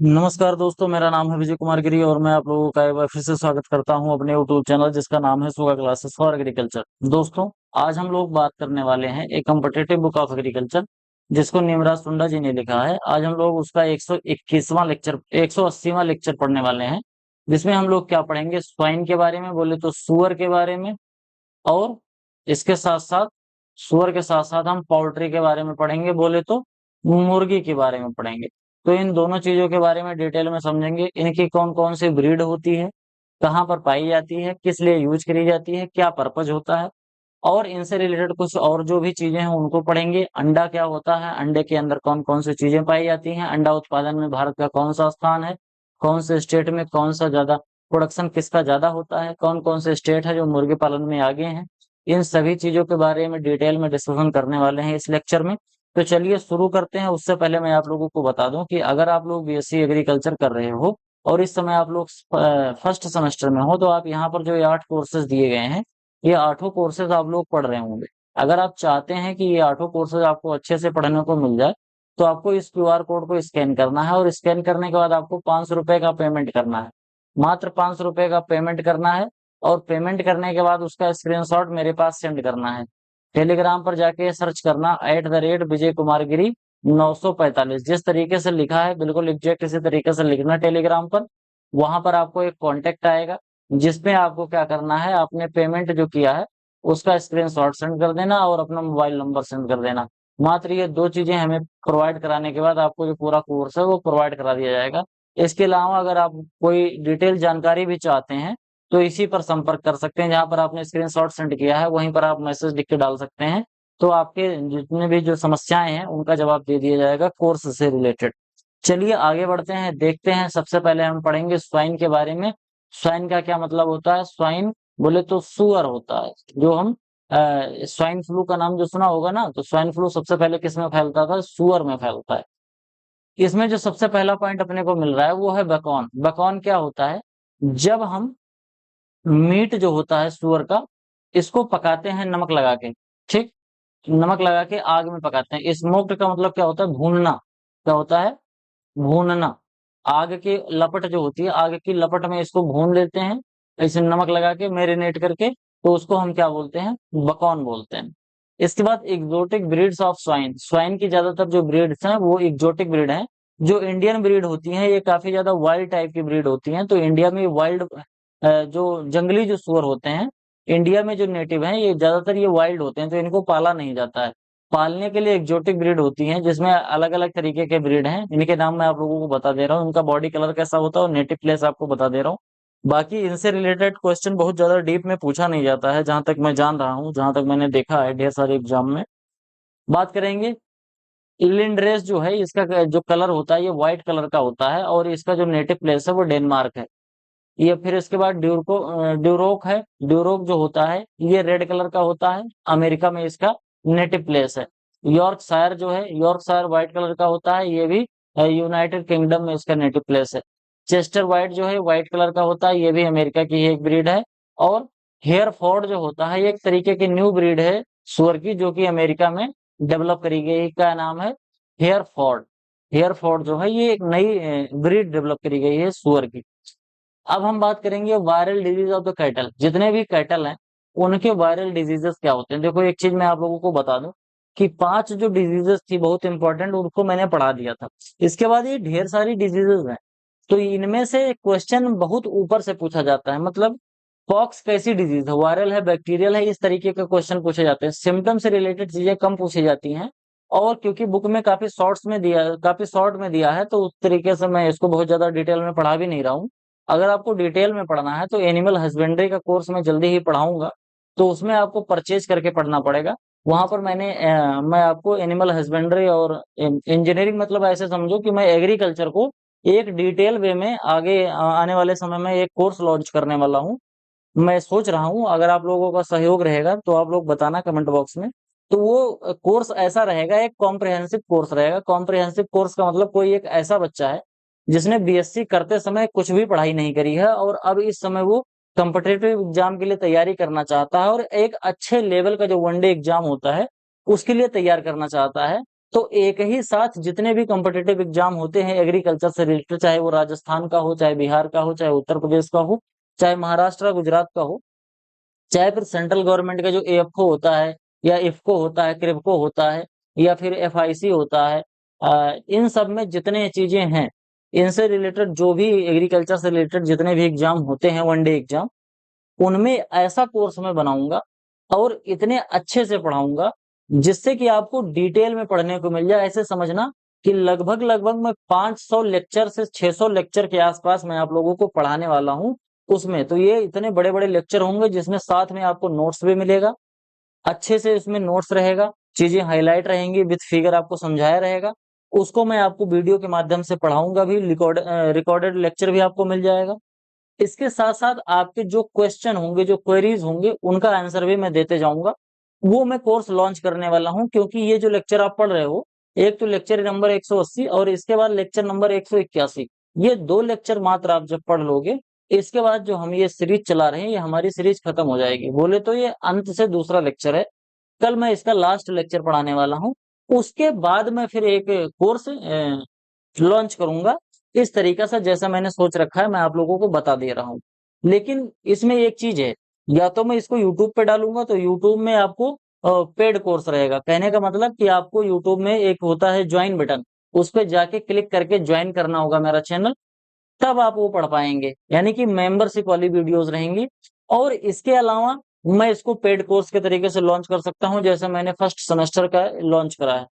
नमस्कार दोस्तों, मेरा नाम है विजय कुमार गिरी और मैं आप लोगों का एक बार फिर से स्वागत करता हूं अपने यूट्यूब चैनल जिसका नाम है सुगा क्लासेस फॉर एग्रीकल्चर। दोस्तों, आज हम लोग बात करने वाले हैं एक कम्पिटिटिव बुक ऑफ एग्रीकल्चर जिसको निमराज टुंडा जी ने लिखा है। आज हम लोग उसका 121वां लेक्चर 180वां लेक्चर पढ़ने वाले हैं, जिसमें हम लोग क्या पढ़ेंगे, स्वाइन के बारे में, बोले तो सुअर के बारे में, और इसके साथ साथ सुअर के साथ साथ हम पोल्ट्री के बारे में पढ़ेंगे, बोले तो मुर्गी के बारे में पढ़ेंगे। तो इन दोनों चीजों के बारे में डिटेल में समझेंगे, इनकी कौन कौन सी ब्रीड होती है, कहाँ पर पाई जाती है, किस लिए यूज करी जाती है, क्या पर्पज होता है, और इनसे रिलेटेड कुछ और जो भी चीजें हैं उनको पढ़ेंगे। अंडा क्या होता है, अंडे के अंदर कौन कौन सी चीजें पाई जाती हैं, अंडा उत्पादन में भारत का कौन सा स्थान है, कौन से स्टेट में कौन सा ज्यादा प्रोडक्शन किसका ज्यादा होता है, कौन कौन से स्टेट है जो मुर्गी पालन में आगे हैं। इन सभी चीजों के बारे में डिटेल में डिस्कशन करने वाले हैं इस लेक्चर में। तो चलिए शुरू करते हैं। उससे पहले मैं आप लोगों को बता दूं कि अगर आप लोग बीएससी एग्रीकल्चर कर रहे हो और इस समय आप लोग फर्स्ट सेमेस्टर में हो, तो आप यहाँ पर जो ये 8 कोर्सेज दिए गए हैं, ये 8 कोर्सेज आप लोग पढ़ रहे होंगे। अगर आप चाहते हैं कि ये 8 कोर्सेज आपको अच्छे से पढ़ने को मिल जाए, तो आपको इस क्यूआर कोड को स्कैन करना है, और स्कैन करने के बाद आपको 500 रुपए का पेमेंट करना है। मात्र 500 रुपए का पेमेंट करना है, और पेमेंट करने के बाद उसका स्क्रीनशॉट मेरे पास सेंड करना है। टेलीग्राम पर जाके सर्च करना @विजय कुमार गिरी 945। जिस तरीके से लिखा है बिल्कुल एग्जैक्ट इसी तरीके से लिखना टेलीग्राम पर। वहां पर आपको एक कॉन्टेक्ट आएगा, जिसमें आपको क्या करना है, आपने पेमेंट जो किया है उसका स्क्रीनशॉट सेंड कर देना और अपना मोबाइल नंबर सेंड कर देना। मात्र ये दो चीजें हमें प्रोवाइड कराने के बाद आपको जो पूरा कोर्स है वो प्रोवाइड करा दिया जाएगा। इसके अलावा अगर आप कोई डिटेल जानकारी भी चाहते हैं, तो इसी पर संपर्क कर सकते हैं। जहां पर आपने स्क्रीनशॉट सेंड किया है वहीं पर आप मैसेज लिख के डाल सकते हैं, तो आपके जितने भी जो समस्याएं हैं उनका जवाब दे दिया जाएगा कोर्स से रिलेटेड। चलिए आगे बढ़ते हैं, देखते हैं। सबसे पहले हम पढ़ेंगे स्वाइन के बारे में। स्वाइन का क्या मतलब होता है? स्वाइन बोले तो सुअर होता है। जो हम स्वाइन फ्लू का नाम जो सुना होगा ना, तो स्वाइन फ्लू सबसे पहले किस में फैलता था? सुअर में फैलता है। इसमें जो सबसे पहला पॉइंट अपने को मिल रहा है वो है बकौन। बकौन क्या होता है? जब हम मीट जो होता है सुअर का, इसको पकाते हैं नमक लगा के, ठीक, नमक लगा के आग में पकाते हैं। स्मोक्ड का मतलब क्या होता है? भूनना। क्या होता है? भूनना। आग की लपट जो होती है, आग की लपट में इसको भून लेते हैं, ऐसे नमक लगा के मैरिनेट करके, तो उसको हम क्या बोलते हैं? बकौन बोलते हैं। इसके बाद exotic breeds of swine. Swine की ज्यादातर जो ब्रीड्स हैं वो एग्जोटिक ब्रीड हैं। जो इंडियन ब्रीड होती हैं ये काफी ज्यादा वाइल्ड टाइप की ब्रीड होती हैं। तो इंडिया में वाइल्ड जो जंगली जो सुअर होते हैं, इंडिया में जो नेटिव हैं ये ज्यादातर ये वाइल्ड होते हैं, तो इनको पाला नहीं जाता है। पालने के लिए एक्जोटिक ब्रीड होती हैं, जिसमें अलग अलग तरीके के ब्रीड हैं। इनके नाम मैं आप लोगों को बता दे रहा हूँ, इनका बॉडी कलर कैसा होता है और नेटिव प्लेस आपको बता दे रहा हूँ। बाकी इनसे रिलेटेड क्वेश्चन बहुत ज्यादा डीप में पूछा नहीं जाता है, जहां तक मैं जान रहा हूँ, जहां तक मैंने देखा है ढेर सारे एग्जाम में। बात करेंगे इलिंड्रेस जो है, इसका जो कलर होता है ये व्हाइट कलर का होता है, और इसका जो नेटिव प्लेस है वो डेनमार्क है। ये फिर इसके बाद ड्यूरोक है। ड्यूरोक जो होता है ये रेड कलर का होता है, अमेरिका में इसका नेटिव प्लेस है। यॉर्कशायर जो है, यॉर्कशायर व्हाइट कलर का होता है, ये भी यूनाइटेड किंगडम में इसका नेटिव प्लेस है। चेस्टर व्हाइट जो है व्हाइट कलर का होता है, ये भी अमेरिका की ही एक ब्रीड है। और हेयरफोर्ड जो होता है ये एक तरीके की न्यू ब्रीड है सुअर की, जो कि अमेरिका में डेवलप करी गई, का नाम है हेयरफोर्ड। हेयरफोर्ड जो है ये एक नई ब्रीड डेवलप करी गई है सुअर की। अब हम बात करेंगे viral disease of the cattle. जितने भी कैटल हैं उनके वायरल डिजीजेस क्या होते हैं। देखो एक चीज मैं आप लोगों को बता दूं कि 5 जो डिजीजेस थी बहुत इंपॉर्टेंट, उनको मैंने पढ़ा दिया था। इसके बाद ये ढेर सारी डिजीजेस हैं, तो इनमें से क्वेश्चन बहुत ऊपर से पूछा जाता है। मतलब पॉक्स कैसी डिजीज है, वायरल है, बैक्टीरियल है, इस तरीके का क्वेश्चन पूछे जाते हैं। सिम्टम से रिलेटेड चीजें कम पूछी जाती हैं। और क्योंकि बुक में काफी शॉर्ट में दिया है, तो उस तरीके से मैं इसको बहुत ज्यादा डिटेल में पढ़ा भी नहीं रहा हूँ। अगर आपको डिटेल में पढ़ना है तो एनिमल हस्बेंड्री का कोर्स मैं जल्दी ही पढ़ाऊंगा, तो उसमें आपको परचेज करके पढ़ना पड़ेगा। वहां पर मैं आपको एनिमल हस्बेंड्री और इंजीनियरिंग, मतलब ऐसे समझो कि मैं एग्रीकल्चर को एक डिटेल वे में आगे आने वाले समय में एक कोर्स लॉन्च करने वाला हूँ। मैं सोच रहा हूँ अगर आप लोगों का सहयोग रहेगा तो आप लोग बताना कमेंट बॉक्स में। तो वो कोर्स ऐसा रहेगा, एक कॉम्प्रिहेंसिव कोर्स रहेगा। कॉम्प्रिहेंसिव कोर्स का मतलब कोई एक ऐसा बच्चा है जिसने बीएससी करते समय कुछ भी पढ़ाई नहीं करी है, और अब इस समय वो कम्पिटेटिव एग्जाम के लिए तैयारी करना चाहता है, और एक अच्छे लेवल का जो वनडे एग्जाम होता है उसके लिए तैयार करना चाहता है। तो एक ही साथ जितने भी कॉम्पिटिटिव एग्जाम होते हैं एग्रीकल्चर से रिलेटेड, चाहे वो राजस्थान का हो, चाहे बिहार का हो, चाहे उत्तर प्रदेश का हो, चाहे महाराष्ट्र गुजरात का हो, चाहे फिर सेंट्रल गवर्नमेंट का जो एएफओ होता है या इफको होता है, क्रिप्को होता है या फिर एफआईसी होता है, इन सब में जितने चीजें हैं, इनसे रिलेटेड जो भी एग्रीकल्चर से रिलेटेड जितने भी एग्जाम होते हैं, वनडे एग्जाम, उनमें ऐसा कोर्स मैं बनाऊंगा और इतने अच्छे से पढ़ाऊंगा जिससे कि आपको डिटेल में पढ़ने को मिल जाए। ऐसे समझना कि लगभग लगभग मैं 500 लेक्चर से 600 लेक्चर के आसपास मैं आप लोगों को पढ़ाने वाला हूं। उसमें तो ये इतने बड़े बड़े लेक्चर होंगे जिसमें साथ में आपको नोट्स भी मिलेगा, अच्छे से इसमें नोट्स रहेगा, चीजें हाईलाइट रहेंगी, विद फिगर आपको समझाया रहेगा। उसको मैं आपको वीडियो के माध्यम से पढ़ाऊंगा भी, रिकॉर्डेड लेक्चर भी आपको मिल जाएगा। इसके साथ साथ आपके जो क्वेश्चन होंगे, जो क्वेरीज होंगे, उनका आंसर भी मैं देते जाऊंगा। वो मैं कोर्स लॉन्च करने वाला हूं, क्योंकि ये जो लेक्चर आप पढ़ रहे हो, एक तो लेक्चर नंबर 180 और इसके बाद लेक्चर नंबर 181, ये दो लेक्चर मात्र आप जब पढ़ लोगे, इसके बाद जो हम ये सीरीज चला रहे हैं, ये हमारी सीरीज खत्म हो जाएगी। बोले तो ये अंत से दूसरा लेक्चर है। कल मैं इसका लास्ट लेक्चर पढ़ाने वाला हूँ। उसके बाद मैं फिर एक कोर्स लॉन्च करूंगा। इस तरीका से जैसा मैंने सोच रखा है मैं आप लोगों को बता दे रहा हूँ। लेकिन इसमें एक चीज है, या तो मैं इसको यूट्यूब पे डालूंगा तो यूट्यूब में आपको पेड कोर्स रहेगा। कहने का मतलब कि आपको यूट्यूब में एक होता है ज्वाइन बटन, उस पर जाके क्लिक करके ज्वाइन करना होगा मेरा चैनल, तब आप वो पढ़ पाएंगे, यानी कि मेंबरशिप वाली वीडियोस रहेंगी। और इसके अलावा मैं इसको पेड कोर्स के तरीके से लॉन्च कर सकता हूं, जैसे मैंने फर्स्ट सेमेस्टर का लॉन्च करा है।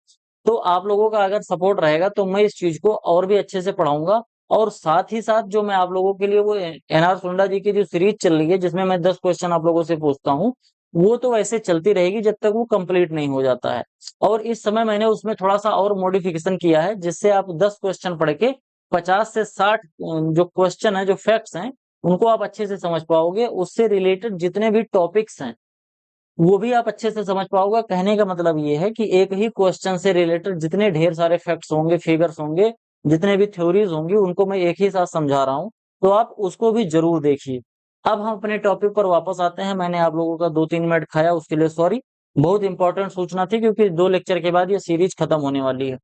तो आप लोगों का अगर सपोर्ट रहेगा तो मैं इस चीज को और भी अच्छे से पढ़ाऊंगा। और साथ ही साथ जो मैं आप लोगों के लिए वो एनआर सुंडा जी की जो सीरीज चल रही है, जिसमें मैं 10 क्वेश्चन आप लोगों से पूछता हूँ, वो तो वैसे चलती रहेगी जब तक वो कंप्लीट नहीं हो जाता है। और इस समय मैंने उसमें थोड़ा सा और मॉडिफिकेशन किया है, जिससे आप 10 क्वेश्चन पढ़ के 50 से 60 जो क्वेश्चन है, जो फैक्ट्स हैं, उनको आप अच्छे से समझ पाओगे। उससे रिलेटेड जितने भी टॉपिक्स हैं वो भी आप अच्छे से समझ पाओगे। कहने का मतलब ये है कि एक ही क्वेश्चन से रिलेटेड जितने ढेर सारे फैक्ट्स होंगे, फिगर्स होंगे, जितने भी थ्योरीज होंगी, उनको मैं एक ही साथ समझा रहा हूँ। तो आप उसको भी जरूर देखिए। अब हम अपने टॉपिक पर वापस आते हैं। मैंने आप लोगों का 2-3 मिनट खाया, उसके लिए सॉरी। बहुत इंपॉर्टेंट सूचना थी, क्योंकि 2 लेक्चर के बाद ये सीरीज खत्म होने वाली है।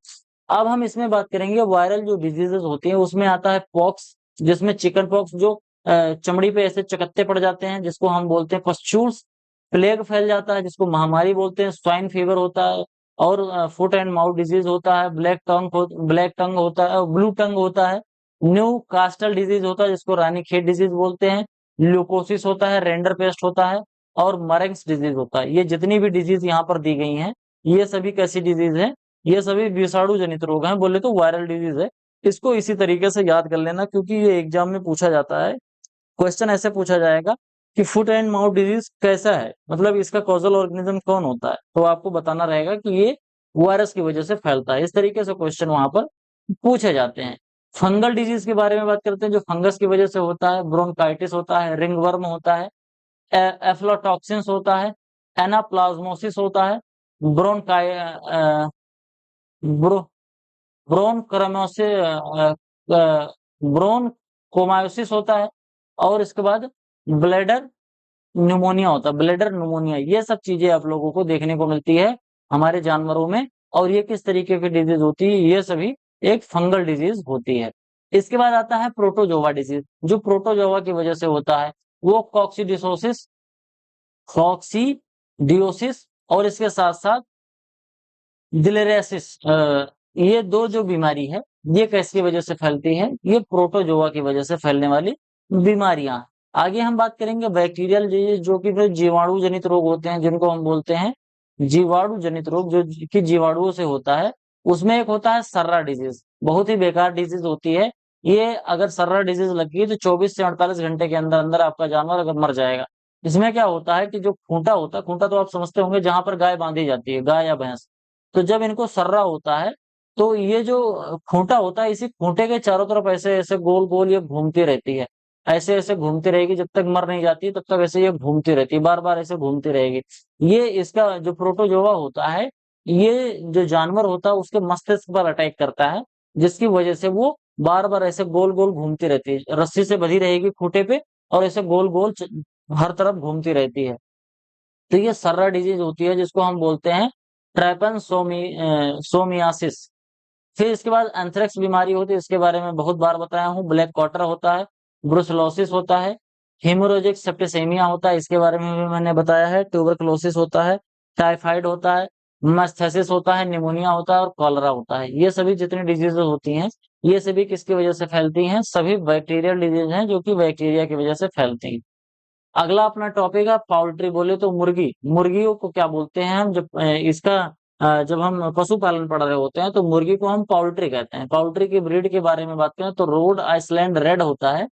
अब हम इसमें बात करेंगे वायरल जो डिजीजेस होती हैं, उसमें आता है पॉक्स, जिसमें चिकन पॉक्स जो चमड़ी पे ऐसे चकत्ते पड़ जाते हैं, जिसको हम बोलते हैं पस्चूल्स। प्लेग फैल जाता है, जिसको महामारी बोलते हैं। स्वाइन फीवर होता है। और फुट एंड माउथ डिजीज होता है। ब्लैक टंग होता है, ब्लू टंग होता है। न्यू कास्टल डिजीज होता है, जिसको रानीखेत डिजीज बोलते हैं। ल्यूकोसिस होता है, रेंडर पेस्ट होता है, और मरेंग्स डिजीज होता है। ये जितनी भी डिजीज यहाँ पर दी गई हैं, ये सभी कैसी डिजीज है? ये सभी विषाणु जनित रोग हैं, बोले तो वायरल डिजीज है। इसको इसी तरीके से याद कर लेना, क्योंकि ये एग्जाम में पूछा जाता है। क्वेश्चन ऐसे पूछा जाएगा कि फुट एंड माउथ डिजीज कैसा है, मतलब इसका कॉजल ऑर्गेनिज्म कौन होता है, तो आपको बताना रहेगा कि ये वायरस की वजह से फैलता है। इस तरीके से क्वेश्चन वहां पर पूछे जाते हैं। फंगल डिजीज के बारे में बात करते हैं, जो फंगस की वजह से होता है। ब्रोंकाइटिस होता है, रिंगवर्म होता है, एफ्लोटॉक्सिन्स होता है, एनाप्लाज्मोसिस होता है, ब्रोनकाइ ब्रो ब्रोनकोमायोसिस होता है। और इसके बाद ब्लेडर न्यूमोनिया होता है, ब्लेडर न्यूमोनिया। ये सब चीजें आप लोगों को देखने को मिलती है हमारे जानवरों में। और ये किस तरीके की डिजीज होती है? ये सभी एक फंगल डिजीज होती है। इसके बाद आता है प्रोटोजोवा डिजीज, जो प्रोटोजोवा की वजह से होता है। वो कॉक्सीडियोसिस और इसके साथ साथ दिलेरियासिस, ये दो जो बीमारी है, ये कैसी वजह से फैलती है? ये प्रोटोजोआ की वजह से फैलने वाली बीमारियां। आगे हम बात करेंगे बैक्टीरियल डिजीज, जो कि फिर जीवाणु जनित रोग होते हैं, जिनको हम बोलते हैं जीवाणु जनित रोग, जो कि जीवाणुओं से होता है। उसमें एक होता है सर्रा डिजीज, बहुत ही बेकार डिजीज होती है। ये अगर सर्रा डिजीज लगी तो 24 से 48 घंटे के अंदर अंदर आपका जानवर अगर मर जाएगा। इसमें क्या होता है कि जो खूंटा होता है, खूंटा तो आप समझते होंगे, जहां पर गाय बांधी जाती है, गाय या भैंस। तो जब इनको सर्रा होता है, तो ये जो खूंटा होता है, इसी खूंटे के चारों तरफ ऐसे ऐसे गोल गोल ये घूमती रहती है। ऐसे ऐसे घूमती रहेगी जब तक मर नहीं जाती, तब तक ऐसे ये घूमती रहती है, बार बार ऐसे घूमती रहेगी। ये इसका जो प्रोटोजोआ होता है, ये जो जानवर होता है उसके मस्तिष्क पर अटैक करता है, जिसकी वजह से वो बार बार ऐसे गोल गोल घूमती रहती है। रस्सी से बंधी रहेगी खूंटे पे, और ऐसे गोल गोल हर तरफ घूमती रहती है। तो ये सर्रा डिजीज होती है, जिसको हम बोलते हैं सोमियासिस। फिर इसके बाद एंथ्रेक्स बीमारी होती है, इसके बारे में बहुत बार बताया हूँ। ब्लैक क्वार्टर होता है, ब्रुसलोसिस होता है, हेमोरेजिक सेप्टिसेमिया होता है, इसके बारे में भी मैंने बताया है। ट्यूबरकुलोसिस होता है, टाइफाइड होता है, मास्थेसिस होता है, निमोनिया होता है और कॉलरा होता है। ये सभी जितनी डिजीजेज होती हैं, ये सभी किसकी वजह से फैलती हैं? सभी बैक्टीरियल डिजीज हैं, जो कि बैक्टीरिया की वजह से फैलती हैं। अगला अपना टॉपिक है पाउल्ट्री। बोले तो मुर्गी, मुर्गियों को क्या बोलते हैं हम? जब हम पशुपालन पढ़ रहे होते हैं तो मुर्गी को हम पाउल्ट्री कहते हैं। पाउल्ट्री की ब्रीड के बारे में बात करें तो रोड आइसलैंड रेड होता है,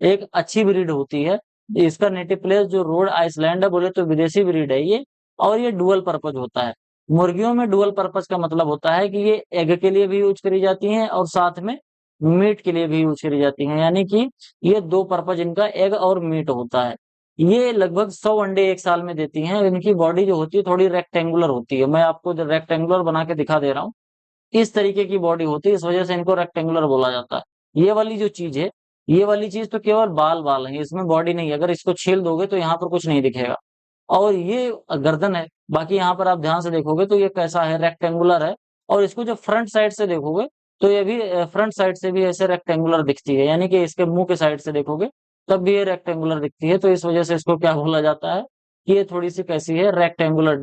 एक अच्छी ब्रीड होती है। इसका नेटिव प्लेस जो रोड आइसलैंड है, बोले तो विदेशी ब्रीड है ये। और ये डुअल पर्पज होता है। मुर्गियों में डुअल पर्पज का मतलब होता है कि ये एग के लिए भी यूज करी जाती हैं और साथ में मीट के लिए भी यूज करी जाती हैं, यानी कि ये दो पर्पज इनका एग और मीट होता है। ये लगभग 100 अंडे एक साल में देती हैं। इनकी बॉडी जो होती है थोड़ी रेक्टेंगुलर होती है, मैं आपको रेक्टेंगुलर बना के दिखा दे रहा हूँ। इस तरीके की बॉडी होती है, इस वजह से इनको रेक्टेंगुलर बोला जाता है। ये वाली जो चीज है, ये वाली चीज तो केवल बाल बाल है, इसमें बॉडी नहीं है। अगर इसको छील दोगे तो यहाँ पर कुछ नहीं दिखेगा। और ये गर्दन है, बाकी यहाँ पर आप ध्यान से देखोगे तो ये कैसा है? रेक्टेंगुलर है। और इसको जब फ्रंट साइड से देखोगे तो ये भी फ्रंट साइड से भी ऐसे रेक्टेंगुलर दिखती है, यानी कि इसके मुंह के साइड से देखोगे तब भी ये रेक्टेंगुलर दिखती है। तो इस वजह से इसको क्या बोला जाता है कि ये थोड़ी सी कैसी है? रेक्टेंगुलर,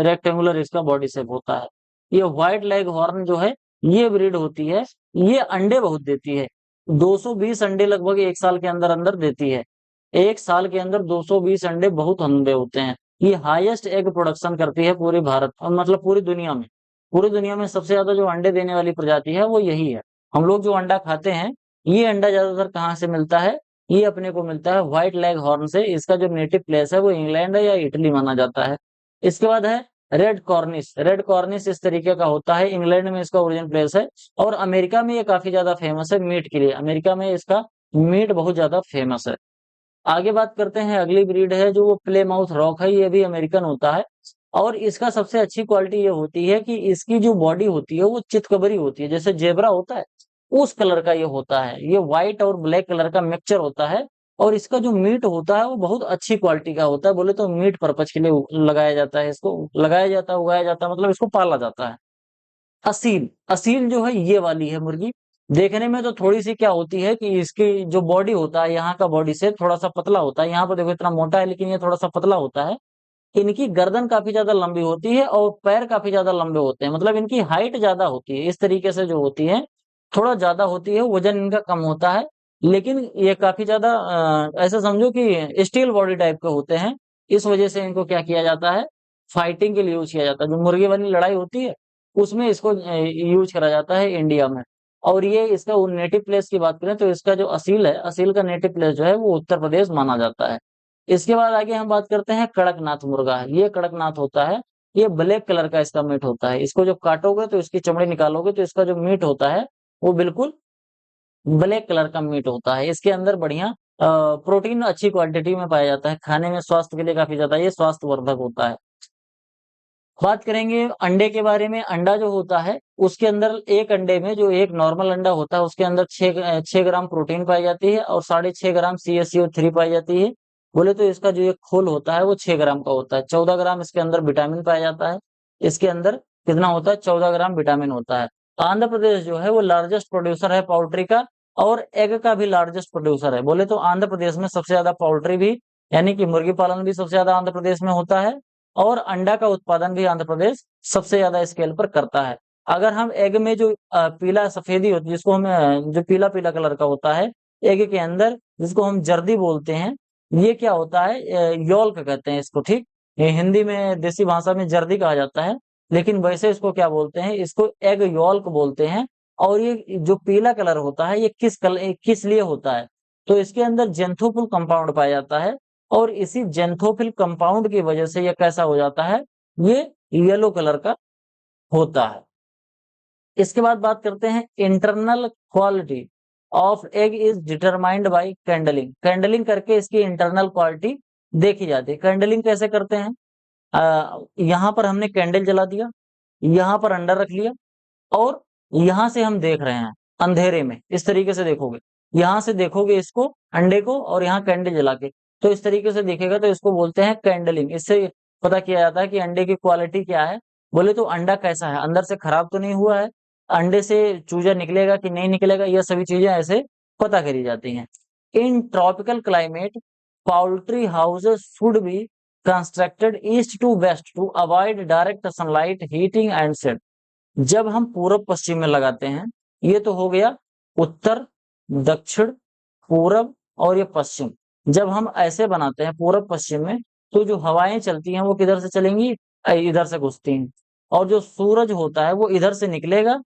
रेक्टेंगुलर इसका बॉडी शेप होता है। ये व्हाइट लेग हॉर्न जो है, ये ब्रीड होती है। ये अंडे बहुत देती है, 220 अंडे लगभग एक साल के अंदर अंदर देती है। एक साल के अंदर 220 अंडे बहुत अंडे होते हैं। ये हाईएस्ट एग प्रोडक्शन करती है पूरी भारत, और मतलब पूरी दुनिया में। पूरी दुनिया में सबसे ज्यादा जो अंडे देने वाली प्रजाति है वो यही है। हम लोग जो अंडा खाते हैं, ये अंडा ज्यादातर कहाँ से मिलता है? ये अपने को मिलता है व्हाइट लेग हॉर्न से। इसका जो नेटिव प्लेस है वो इंग्लैंड है या इटली माना जाता है। इसके बाद है रेड कॉर्निश। रेड कॉर्निश इस तरीके का होता है, इंग्लैंड में इसका ओरिजिन प्लेस है। और अमेरिका में ये काफी ज्यादा फेमस है मीट के लिए, अमेरिका में इसका मीट बहुत ज्यादा फेमस है। आगे बात करते हैं, अगली ब्रीड है जो वो प्ले माउथ रॉक है, ये भी अमेरिकन होता है। और इसका सबसे अच्छी क्वालिटी ये होती है कि इसकी जो बॉडी होती है वो चितकबरी होती है, जैसे जेबरा होता है उस कलर का ये होता है। ये व्हाइट और ब्लैक कलर का मिक्सचर होता है। और इसका जो मीट होता है वो बहुत अच्छी क्वालिटी का होता है। बोले तो मीट पर्पज के लिए लगाया जाता है, इसको लगाया जाता है, उगाया जाता है, मतलब इसको पाला जाता है। असील, असील जो है ये वाली है मुर्गी। देखने में तो थोड़ी सी क्या होती है कि इसकी जो बॉडी होता है, यहाँ का बॉडी से थोड़ा सा पतला होता है। यहाँ पर देखो इतना मोटा है, लेकिन ये थोड़ा सा पतला होता है। इनकी गर्दन काफी ज्यादा लंबी होती है और पैर काफी ज्यादा लंबे होते हैं, मतलब इनकी हाइट ज्यादा होती है। इस तरीके से जो होती है थोड़ा ज्यादा होती है, वजन इनका कम होता है। लेकिन ये काफी ज्यादा ऐसा समझो कि स्टील बॉडी टाइप के होते हैं। इस वजह से इनको क्या किया जाता है? फाइटिंग के लिए यूज किया जाता है। जो मुर्गी वाली लड़ाई होती है उसमें इसको यूज करा जाता है इंडिया में। और ये इसका नेटिव प्लेस की बात करें तो इसका जो असील है, असील का नेटिव प्लेस जो है वो उत्तर प्रदेश माना जाता है। इसके बाद आगे हम बात करते हैं कड़कनाथ मुर्गा। ये कड़कनाथ होता है, ये ब्लैक कलर का इसका मीट होता है। इसको जब काटोगे तो इसकी चमड़ी निकालोगे तो इसका जो मीट होता है वो बिल्कुल ब्लैक कलर का मीट होता है। इसके अंदर बढ़िया प्रोटीन अच्छी क्वांटिटी में पाया जाता है, खाने में स्वास्थ्य के लिए काफी ज्यादा ये स्वास्थ्यवर्धक होता है। बात करेंगे अंडे के बारे में। अंडा जो होता है उसके अंदर एक अंडे में, जो एक नॉर्मल अंडा होता है उसके अंदर 6 ग्राम प्रोटीन पाई जाती है और 6.5 ग्राम CaCO3 पाई जाती है। बोले तो इसका जो एक खोल होता है वो 6 ग्राम का होता है। 14 ग्राम इसके अंदर विटामिन पाया जाता है। इसके अंदर कितना होता है? 14 ग्राम विटामिन होता है। आंध्र प्रदेश जो है वो लार्जेस्ट प्रोड्यूसर है पोल्ट्री का, और एग का भी लार्जेस्ट प्रोड्यूसर है। बोले तो आंध्र प्रदेश में सबसे ज्यादा पोल्ट्री भी, यानी कि मुर्गी पालन भी सबसे ज्यादा आंध्र प्रदेश में होता है। और अंडा का उत्पादन भी आंध्र प्रदेश सबसे ज्यादा स्केल पर करता है। अगर हम एग में जो पीला सफेदी होती है, जिसको हम जो पीला पीला कलर का होता है एग के अंदर, जिसको हम जर्दी बोलते हैं, ये क्या होता है? यॉल्क कहते हैं इसको, ठीक। ये हिंदी में देसी भाषा में जर्दी कहा जाता है, लेकिन वैसे इसको क्या बोलते हैं? इसको एग यॉल्क बोलते हैं। और ये जो पीला कलर होता है ये किस लिए होता है? तो इसके अंदर जेंथोफिल कंपाउंड पाया जाता है। और इसी जेंथोफिल कंपाउंड की वजह से ये कैसा हो जाता है? ये येलो कलर का होता है। इसके बाद बात करते हैं internal quality of egg is determined by कैंडलिंग। कैंडलिंग करके इसकी इंटरनल क्वालिटी देखी जाती है। कैंडलिंग कैसे करते हैं? यहाँ पर हमने कैंडल जला दिया, यहाँ पर अंडा रख लिया, और यहाँ से हम देख रहे हैं अंधेरे में। इस तरीके से देखोगे, यहाँ से देखोगे इसको अंडे को, और यहाँ कैंडल जला के, तो इस तरीके से दिखेगा। तो इसको बोलते हैं कैंडलिंग। इससे पता किया जाता है कि अंडे की क्वालिटी क्या है। बोले तो अंडा कैसा है, अंदर से खराब तो नहीं हुआ है, अंडे से चूजा निकलेगा कि नहीं निकलेगा, यह सभी चीजें ऐसे पता करी जाती हैं। In tropical climate poultry houses should be constructed east to west to avoid direct sunlight heating and shade। जब हम पूरब पश्चिम में लगाते हैं, ये तो हो गया उत्तर, दक्षिण, पूरब और ये पश्चिम। जब हम ऐसे बनाते हैं पूरब पश्चिम में, तो जो हवाएं चलती हैं वो किधर से चलेंगी, इधर से घुसती हैं, और जो सूरज होता है वो इधर से निकलेगा,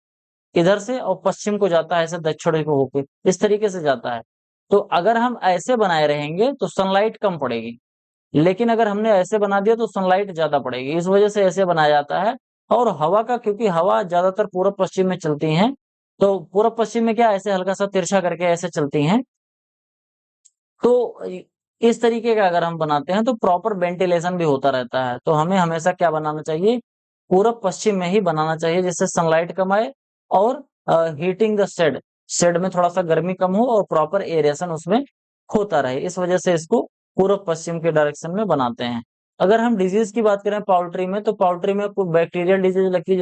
इधर से, और पश्चिम को जाता है ऐसे दक्षिण को होके, इस तरीके से जाता है। तो अगर हम ऐसे बनाए रहेंगे तो सनलाइट कम पड़ेगी, लेकिन अगर हमने ऐसे बना दिया तो सनलाइट ज्यादा पड़ेगी, इस वजह से ऐसे बनाया जाता है। और हवा का, क्योंकि हवा ज्यादातर पूर्व पश्चिम में चलती है, तो पूर्व पश्चिम में क्या ऐसे हल्का सा तिरछा करके ऐसे चलती हैं, तो इस तरीके का अगर हम बनाते हैं तो प्रॉपर वेंटिलेशन भी होता रहता है। तो हमें हमेशा क्या बनाना चाहिए, पूरब पश्चिम में ही बनाना चाहिए, जिससे सनलाइट कम आए और हीटिंग द शेड, शेड में थोड़ा सा गर्मी कम हो और प्रॉपर एरिएशन उसमें होता रहे। इस वजह से इसको पूरब पश्चिम के डायरेक्शन में बनाते हैं। अगर हम डिजीज की बात करें पाउल्ट्री में, तो पाउल्ट्री में कोई बैक्टीरियल डिजीज लगती है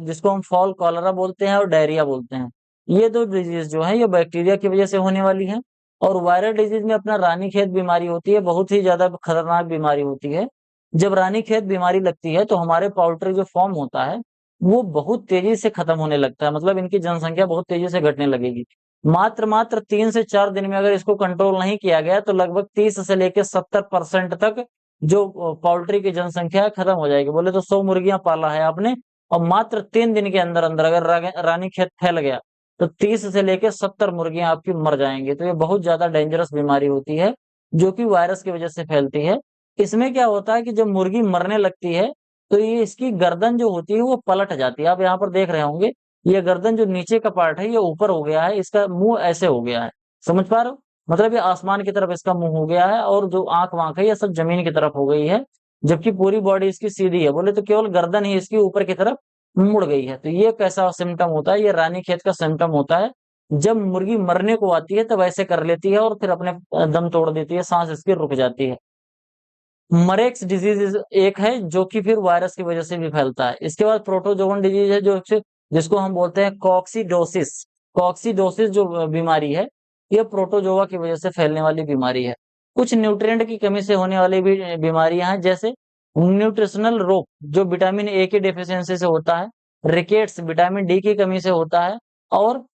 जिसको हम फॉल कॉलरा बोलते हैं और डायरिया बोलते हैं। ये दो डिजीज जो है ये बैक्टीरिया की वजह से होने वाली है। और वायरल डिजीज में अपना रानीखेत बीमारी होती है, बहुत ही ज्यादा खतरनाक बीमारी होती है। जब रानीखेत बीमारी लगती है तो हमारे पाउल्ट्री जो फॉर्म होता है वो बहुत तेजी से खत्म होने लगता है, मतलब इनकी जनसंख्या बहुत तेजी से घटने लगेगी। मात्र 3 से 4 दिन में अगर इसको कंट्रोल नहीं किया गया तो लगभग 30 से लेकर 70% तक जो पाउल्ट्री की जनसंख्या है खत्म हो जाएगी। बोले तो 100 मुर्गियां पाला है आपने, और मात्र 3 दिन के अंदर अंदर अगर रानीखेत फैल गया तो 30 से लेकर 70 मुर्गियां आपकी मर जाएंगी। तो ये बहुत ज्यादा डेंजरस बीमारी होती है, जो कि वायरस की वजह से फैलती है। इसमें क्या होता है कि जब मुर्गी मरने लगती है तो ये इसकी गर्दन जो होती है वो पलट जाती है। आप यहाँ पर देख रहे होंगे, ये गर्दन जो नीचे का पार्ट है ये ऊपर हो गया है, इसका मुंह ऐसे हो गया है, समझ पा रहे हो, मतलब ये आसमान की तरफ इसका मुंह हो गया है, और जो आंख वाँख है ये सब जमीन की तरफ हो गई है, जबकि पूरी बॉडी इसकी सीधी है। बोले तो केवल गर्दन ही इसकी ऊपर की तरफ मुड़ गई है। तो ये कैसा सिम्टम होता है, ये रानीखेत का सिम्टम होता है। जब मुर्गी मरने को आती है तब ऐसे कर लेती है और फिर अपने दम तोड़ देती है, सांस इसकी रुक जाती है। मरेक्स डिजीज एक है जो कि फिर वायरस की वजह से भी फैलता है। इसके बाद प्रोटोजोवन डिजीज है जिसको हम बोलते हैं कॉक्सीडोसिस। कॉक्सीडोसिस जो बीमारी है ये प्रोटोजोवा की वजह से फैलने वाली बीमारी है। कुछ न्यूट्रिएंट की कमी से होने वाली भी बीमारियां हैं, जैसे न्यूट्रिशनल रोग जो विटामिन ए की डेफिशिएंसी से होता है, रिकेट्स विटामिन डी की कमी से होता है, और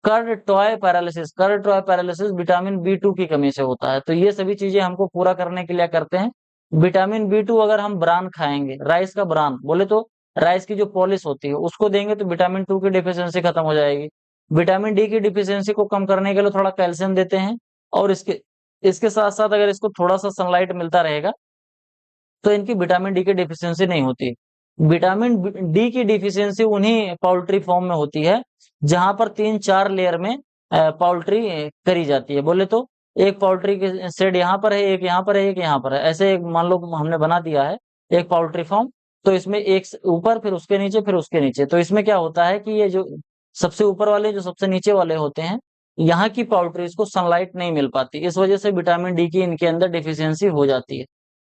कर्ड टॉय पैरालिसिस विटामिन बी2 की कमी से होता है। तो ये सभी चीजें हमको पूरा करने के लिए करते हैं। विटामिन बी2 अगर हम ब्रान खाएंगे, राइस का ब्रान, बोले तो राइस की जो पॉलिश होती है उसको देंगे तो विटामिन 2 की डिफिशियंसी खत्म हो जाएगी। विटामिन डी की डिफिशियंसी को कम करने के लिए थोड़ा कैल्शियम देते हैं, और इसके इसके साथ साथ अगर इसको थोड़ा सा सनलाइट मिलता रहेगा तो इनकी विटामिन डी की डिफिशियंसी नहीं होती। विटामिन डी की डिफिशियंसी उन्हीं पाउल्ट्री फॉर्म में होती है जहां पर 3-4 लेयर में पाउल्ट्री करी जाती है। बोले तो एक पाउल्ट्री के शेड यहाँ पर है, एक यहाँ पर है, एक यहाँ पर है, ऐसे एक मान लो हमने बना दिया है एक पाउल्ट्री फार्म। तो इसमें एक ऊपर, फिर उसके नीचे, फिर उसके नीचे। तो इसमें क्या होता है कि ये जो सबसे ऊपर वाले जो सबसे नीचे वाले होते हैं, यहाँ की पाउल्ट्रीज को सनलाइट नहीं मिल पाती, इस वजह से विटामिन डी की इनके अंदर डिफिशियंसी हो जाती है।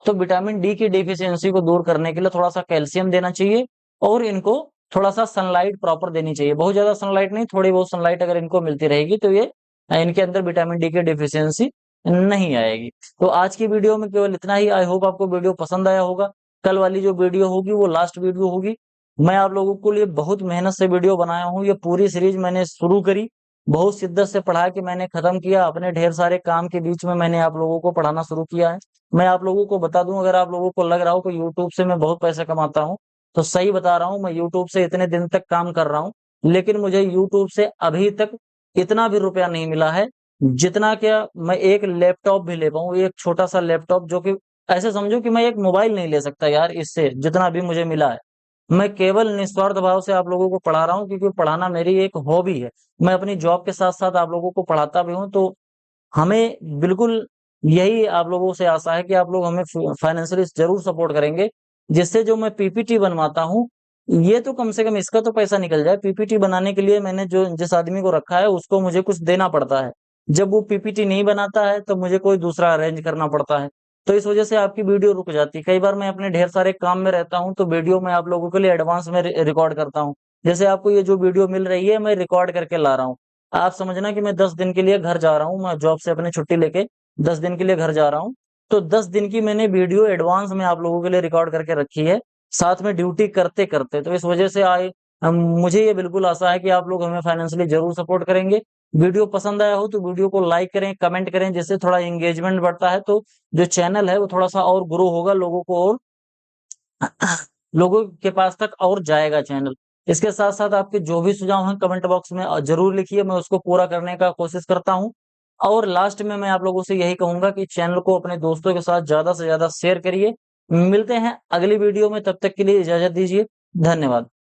तो विटामिन डी की डिफिशियंसी को दूर करने के लिए थोड़ा सा कैल्शियम देना चाहिए, और इनको थोड़ा सा सनलाइट प्रॉपर देनी चाहिए। बहुत ज्यादा सनलाइट नहीं, थोड़ी बहुत सनलाइट अगर इनको मिलती रहेगी तो ये इनके अंदर विटामिन डी की डिफिशियंसी नहीं आएगी। तो आज की वीडियो में केवल इतना ही। आई होप आपको वीडियो पसंद आया होगा। कल वाली जो वीडियो होगी वो लास्ट वीडियो होगी। मैं आप लोगों के लिए बहुत मेहनत से वीडियो बनाया हूँ। ये पूरी सीरीज मैंने शुरू करी, बहुत शिद्दत से पढ़ा के मैंने खत्म किया। अपने ढेर सारे काम के बीच में मैंने आप लोगों को पढ़ाना शुरू किया है। मैं आप लोगों को बता दूं, अगर आप लोगों को लग रहा हो कि यूट्यूब से मैं बहुत पैसा कमाता हूं, तो सही बता रहा हूं, मैं यूट्यूब से इतने दिन तक काम कर रहा हूं, लेकिन मुझे यूट्यूब से अभी तक इतना भी रुपया नहीं मिला है जितना क्या मैं एक लैपटॉप भी ले पाऊं। एक छोटा सा लैपटॉप, जो कि ऐसे समझो कि मैं एक मोबाइल नहीं ले सकता यार इससे, जितना भी मुझे मिला है। मैं केवल निस्वार्थ भाव से आप लोगों को पढ़ा रहा हूँ, क्योंकि पढ़ाना मेरी एक हॉबी है। मैं अपनी जॉब के साथ साथ आप लोगों को पढ़ाता भी हूँ। तो हमें बिल्कुल यही आप लोगों से आशा है कि आप लोग हमें फाइनेंशियली जरूर सपोर्ट करेंगे, जिससे जो मैं पीपीटी बनवाता हूँ, ये तो कम से कम इसका तो पैसा निकल जाए। पीपीटी बनाने के लिए मैंने जो जिस आदमी को रखा है उसको मुझे कुछ देना पड़ता है। जब वो पीपीटी नहीं बनाता है तो मुझे कोई दूसरा अरेंज करना पड़ता है। तो इस वजह से आपकी वीडियो रुक जाती है। कई बार मैं अपने ढेर सारे काम में रहता हूँ, तो वीडियो मैं आप लोगों के लिए एडवांस में रिकॉर्ड करता हूँ। जैसे आपको ये जो वीडियो मिल रही है, मैं रिकॉर्ड करके ला रहा हूँ। आप समझना कि मैं 10 दिन के लिए घर जा रहा हूँ, मैं जॉब से अपनी छुट्टी लेके 10 दिन के लिए घर जा रहा हूँ। तो 10 दिन की मैंने वीडियो एडवांस में आप लोगों के लिए रिकॉर्ड करके रखी है, साथ में ड्यूटी करते-करते। तो इस वजह से मुझे ये बिल्कुल आशा है कि आप लोग हमें फाइनेंशियली ज़रूर सपोर्ट करेंगे। वीडियो पसंद आया हो तो वीडियो को लाइक करें, कमेंट करें, जिससे थोड़ा एंगेजमेंट बढ़ता है, तो जो चैनल है वो थोड़ा-सा और ग्रो होगा, लोगों को और लोगों के पास तक और जाएगा चैनल। इसके साथ-साथ आपके जो भी सुझाव हैं कमेंट बॉक्स में ज़रूर लिखिए, मैं उसको पूरा करने का कोशिश करता हूँ। और लास्ट में मैं आप लोगों से यही कहूँगा कि चैनल को अपने दोस्तों के साथ ज़्यादा से ज़्यादा शेयर करिए। मिलते हैं अगली वीडियो में, तब तक के लिए इजाज़त दीजिए। धन्यवाद।